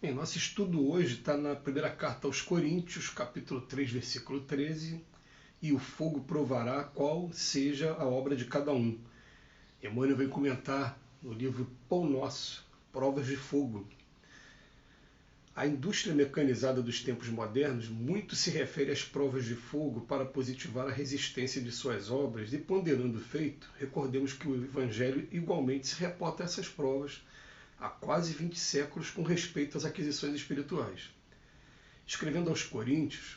Bem, nosso estudo hoje está na primeira carta aos Coríntios, capítulo 3, versículo 13, e o fogo provará qual seja a obra de cada um. Emmanuel vem comentar no livro Pão Nosso, Provas de Fogo. A indústria mecanizada dos tempos modernos muito se refere às provas de fogo para positivar a resistência de suas obras e, ponderando o feito, recordemos que o Evangelho igualmente se reporta a essas provas há quase 20 séculos com respeito às aquisições espirituais. Escrevendo aos Coríntios,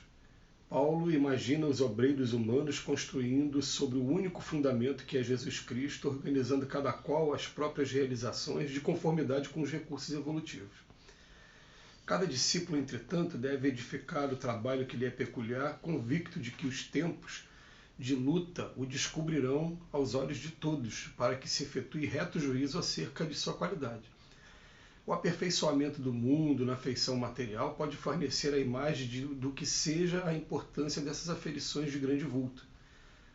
Paulo imagina os obreiros humanos construindo sobre o único fundamento que é Jesus Cristo, organizando cada qual as próprias realizações de conformidade com os recursos evolutivos. Cada discípulo, entretanto, deve edificar o trabalho que lhe é peculiar, convicto de que os tempos de luta o descobrirão aos olhos de todos, para que se efetue reto juízo acerca de sua qualidade. O aperfeiçoamento do mundo na feição material pode fornecer a imagem do que seja a importância dessas aferições de grande vulto.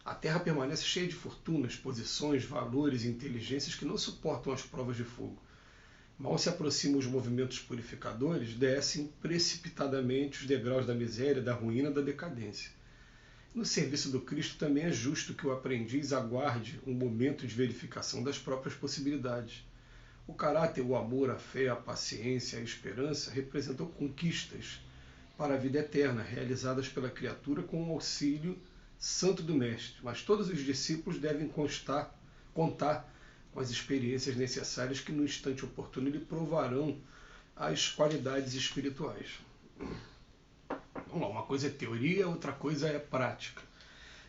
A Terra permanece cheia de fortunas, posições, valores e inteligências que não suportam as provas de fogo. Mal se aproximam os movimentos purificadores, descem precipitadamente os degraus da miséria, da ruína, da decadência. No serviço do Cristo também é justo que o aprendiz aguarde um momento de verificação das próprias possibilidades. O caráter, o amor, a fé, a paciência, a esperança representam conquistas para a vida eterna, realizadas pela criatura com o auxílio santo do Mestre. Mas todos os discípulos devem contar com as experiências necessárias que no instante oportuno lhe provarão as qualidades espirituais. Vamos lá, uma coisa é teoria, outra coisa é prática.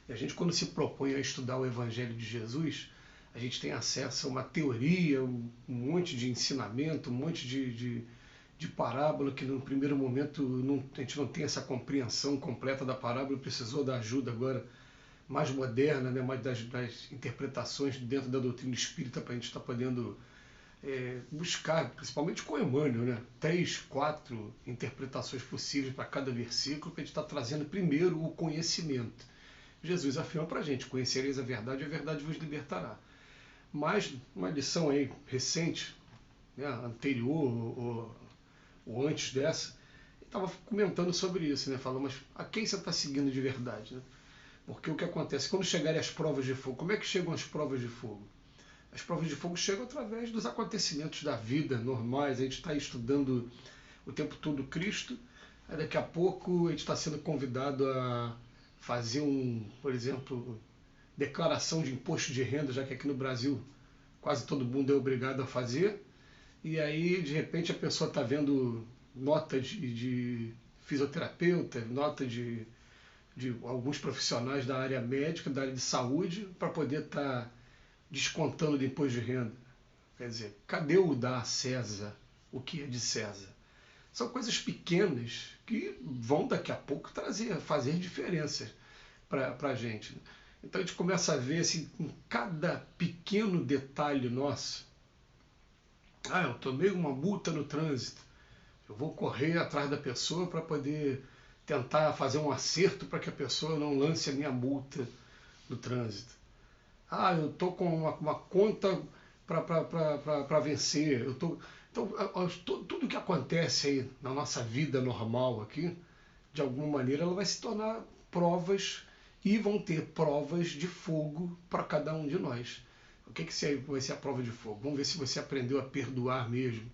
E a gente, quando se propõe a estudar o Evangelho de Jesus, a gente tem acesso a uma teoria, um monte de ensinamento, um monte de parábola que no primeiro momento a gente não tem essa compreensão completa da parábola, precisou da ajuda agora mais moderna, né, mais das interpretações dentro da doutrina espírita para a gente estar podendo buscar, principalmente com Emmanuel, né, 3, 4 interpretações possíveis para cada versículo, para a gente estar trazendo primeiro o conhecimento. Jesus afirma para a gente: conhecereis a verdade vos libertará. Mas uma lição aí recente, né, anterior ou antes dessa, estava comentando sobre isso, né, falando, mas a quem você está seguindo de verdade? Né? Porque o que acontece, quando chegarem as provas de fogo, como é que chegam as provas de fogo? As provas de fogo chegam através dos acontecimentos da vida normais. A gente está estudando o tempo todo Cristo, aí daqui a pouco a gente está sendo convidado a fazer por exemplo, declaração de imposto de renda, já que aqui no Brasil quase todo mundo é obrigado a fazer, e aí de repente a pessoa está vendo nota de fisioterapeuta, nota de alguns profissionais da área médica, da área de saúde, para poder estar descontando do imposto de renda. Quer dizer, cadê o dar a César o que é de César? São coisas pequenas que vão daqui a pouco fazer diferença para a gente. Então a gente começa a ver assim, em cada pequeno detalhe nosso. Eu tomei uma multa no trânsito. Eu vou correr atrás da pessoa para poder tentar fazer um acerto para que a pessoa não lance a minha multa no trânsito. Eu estou com uma conta para vencer. Então, tudo que acontece aí na nossa vida normal aqui, de alguma maneira, ela vai se tornar provas, e vão ter provas de fogo para cada um de nós. O que vai ser a prova de fogo? Vamos ver se você aprendeu a perdoar mesmo.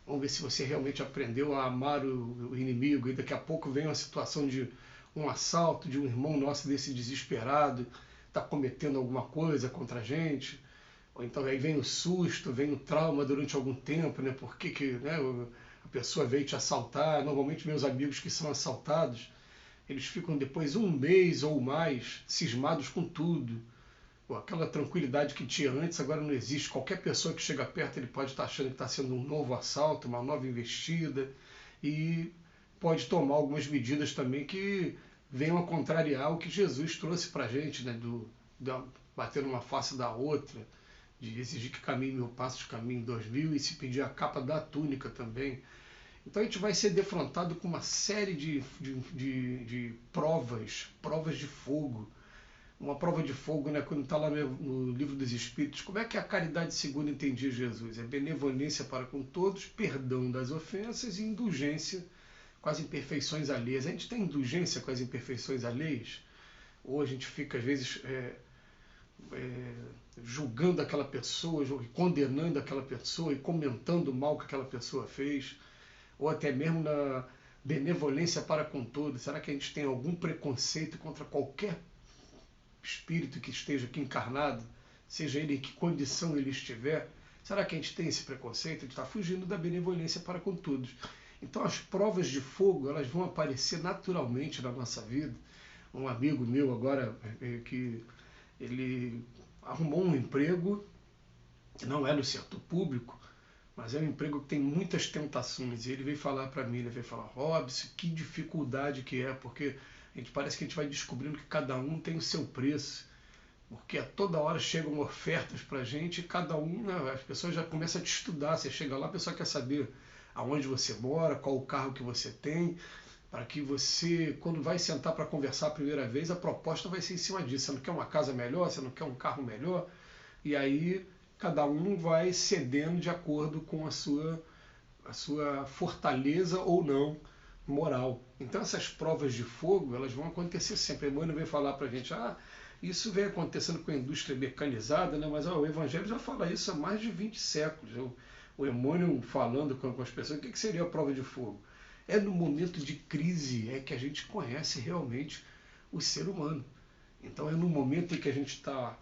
Vamos ver se você realmente aprendeu a amar o inimigo. E daqui a pouco vem uma situação de um assalto, de um irmão nosso desse desesperado, está cometendo alguma coisa contra a gente. Ou então aí vem o susto, vem o trauma durante algum tempo, né? Porque né, a pessoa veio te assaltar. Normalmente meus amigos que são assaltados, eles ficam depois um mês ou mais cismados com tudo. Aquela tranquilidade que tinha antes agora não existe. Qualquer pessoa que chega perto, ele pode estar achando que está sendo um novo assalto, uma nova investida, e pode tomar algumas medidas também que venham a contrariar o que Jesus trouxe para a gente, né? Bater numa face da outra, de exigir que caminhe 1000 passos, caminhe 2000, e se pedir a capa da túnica também. Então a gente vai ser defrontado com uma série de provas de fogo, uma prova de fogo, né? Quando está lá no Livro dos Espíritos, como é que é a caridade segundo entendia Jesus? É benevolência para com todos, perdão das ofensas e indulgência com as imperfeições alheias. A gente tem indulgência com as imperfeições alheias? Ou a gente fica, às vezes, julgando aquela pessoa, condenando aquela pessoa e comentando o mal que aquela pessoa fez? Ou até mesmo na benevolência para com todos? Será que a gente tem algum preconceito contra qualquer espírito que esteja aqui encarnado, seja ele em que condição ele estiver? Será que a gente tem esse preconceito? A gente está fugindo da benevolência para com todos. Então as provas de fogo, elas vão aparecer naturalmente na nossa vida. Um amigo meu agora, que ele arrumou um emprego, que não é no setor público, mas é um emprego que tem muitas tentações. E ele veio falar para mim, ele veio falar: Robson, que dificuldade que é, porque parece que a gente vai descobrindo que cada um tem o seu preço, porque a toda hora chegam ofertas para a gente e cada um, as pessoas já começam a te estudar. Você chega lá, a pessoa quer saber aonde você mora, qual o carro que você tem, para que você, quando vai sentar para conversar a primeira vez, a proposta vai ser em cima disso. Você não quer uma casa melhor, você não quer um carro melhor, e aí cada um vai cedendo de acordo com a sua fortaleza ou não moral. Então essas provas de fogo, elas vão acontecer sempre. O Emmanuel vem falar para a gente: isso vem acontecendo com a indústria mecanizada, né? Mas o Evangelho já fala isso há mais de 20 séculos. O Emmanuel falando com as pessoas, o que seria a prova de fogo? É no momento de crise é que a gente conhece realmente o ser humano. Então é no momento em que a gente está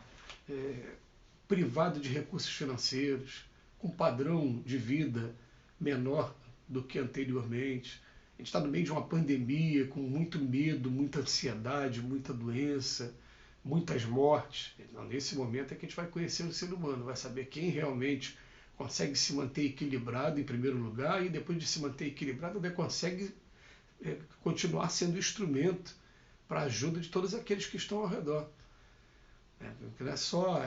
privado de recursos financeiros, com padrão de vida menor do que anteriormente. A gente está no meio de uma pandemia, com muito medo, muita ansiedade, muita doença, muitas mortes. Então, nesse momento é que a gente vai conhecer o ser humano, vai saber quem realmente consegue se manter equilibrado em primeiro lugar, e depois de se manter equilibrado, ainda consegue continuar sendo instrumento para a ajuda de todos aqueles que estão ao redor. Não é só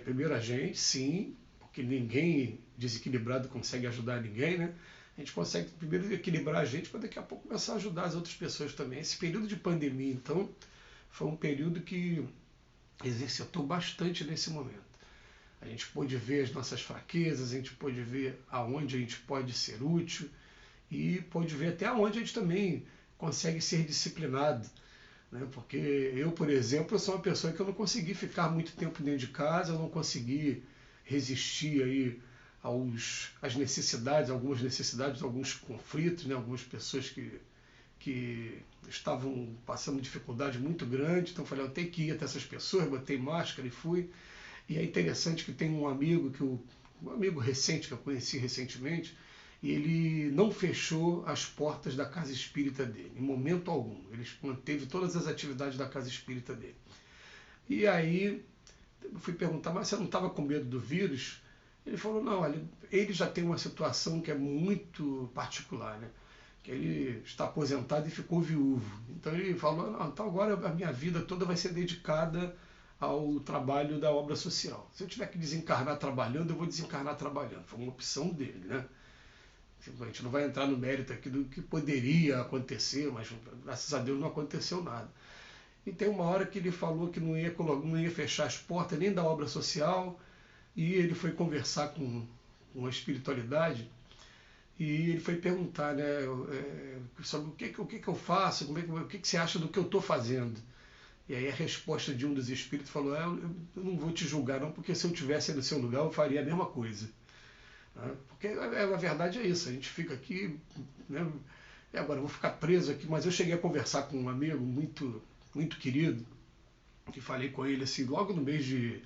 primeiro a gente, sim, porque ninguém desequilibrado consegue ajudar ninguém, né? A gente consegue primeiro equilibrar a gente para daqui a pouco começar a ajudar as outras pessoas também. Esse período de pandemia, então, foi um período que exercitou bastante nesse momento. A gente pôde ver as nossas fraquezas, a gente pôde ver aonde a gente pode ser útil e pôde ver até aonde a gente também consegue ser disciplinado. Né? Porque eu, por exemplo, sou uma pessoa que eu não consegui ficar muito tempo dentro de casa, eu não consegui resistir aí às necessidades, algumas necessidades, alguns conflitos, né? Algumas pessoas que estavam passando dificuldade muito grande, então eu falei: eu tenho que ir até essas pessoas, botei máscara e fui. E é interessante que tem um amigo, um amigo recente que eu conheci recentemente, e ele não fechou as portas da casa espírita dele, em momento algum. Ele manteve todas as atividades da casa espírita dele. E aí eu fui perguntar: mas você não estava com medo do vírus? Ele falou: não, olha, ele já tem uma situação que é muito particular, né? Que ele está aposentado e ficou viúvo. Então ele falou: não, então agora a minha vida toda vai ser dedicada ao trabalho da obra social. Se eu tiver que desencarnar trabalhando, eu vou desencarnar trabalhando. Foi uma opção dele, né? A gente não vai entrar no mérito aqui do que poderia acontecer, mas graças a Deus não aconteceu nada. E tem uma hora que ele falou que não ia fechar as portas nem da obra social, e ele foi conversar com a espiritualidade, e ele foi perguntar, né, sobre o que eu faço, o que você acha do que eu estou fazendo. E aí a resposta de um dos espíritos falou: eu não vou te julgar não, porque se eu estivesse no seu lugar eu faria a mesma coisa. Porque a verdade é isso, a gente fica aqui, né, e agora eu vou ficar preso aqui. Mas eu cheguei a conversar com um amigo muito, muito querido, que falei com ele assim, logo no mês de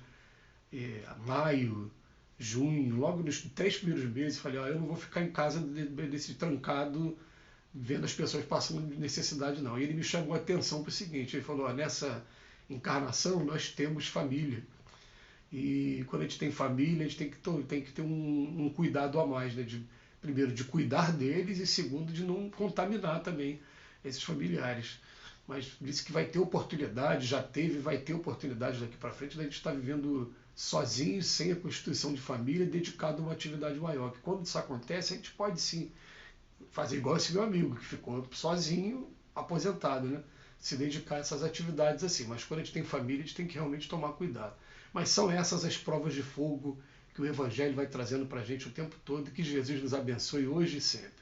maio, junho, logo nos 3 primeiros meses, falei: eu não vou ficar em casa desse trancado, vendo as pessoas passando de necessidade, não. E ele me chamou a atenção para o seguinte: ele falou: nessa encarnação nós temos família. E quando a gente tem família, a gente tem que ter um cuidado a mais, né? Primeiro, de cuidar deles, e segundo, de não contaminar também esses familiares. Mas disse que vai ter oportunidade, já teve, vai ter oportunidade daqui para frente, da gente estar vivendo sozinho, sem a constituição de família, dedicado a uma atividade maior. Que quando isso acontece, a gente pode sim fazer igual esse meu amigo, que ficou sozinho, aposentado, né? se dedicar a essas atividades assim. Mas quando a gente tem família, a gente tem que realmente tomar cuidado. Mas são essas as provas de fogo que o Evangelho vai trazendo para a gente o tempo todo e que Jesus nos abençoe hoje e sempre.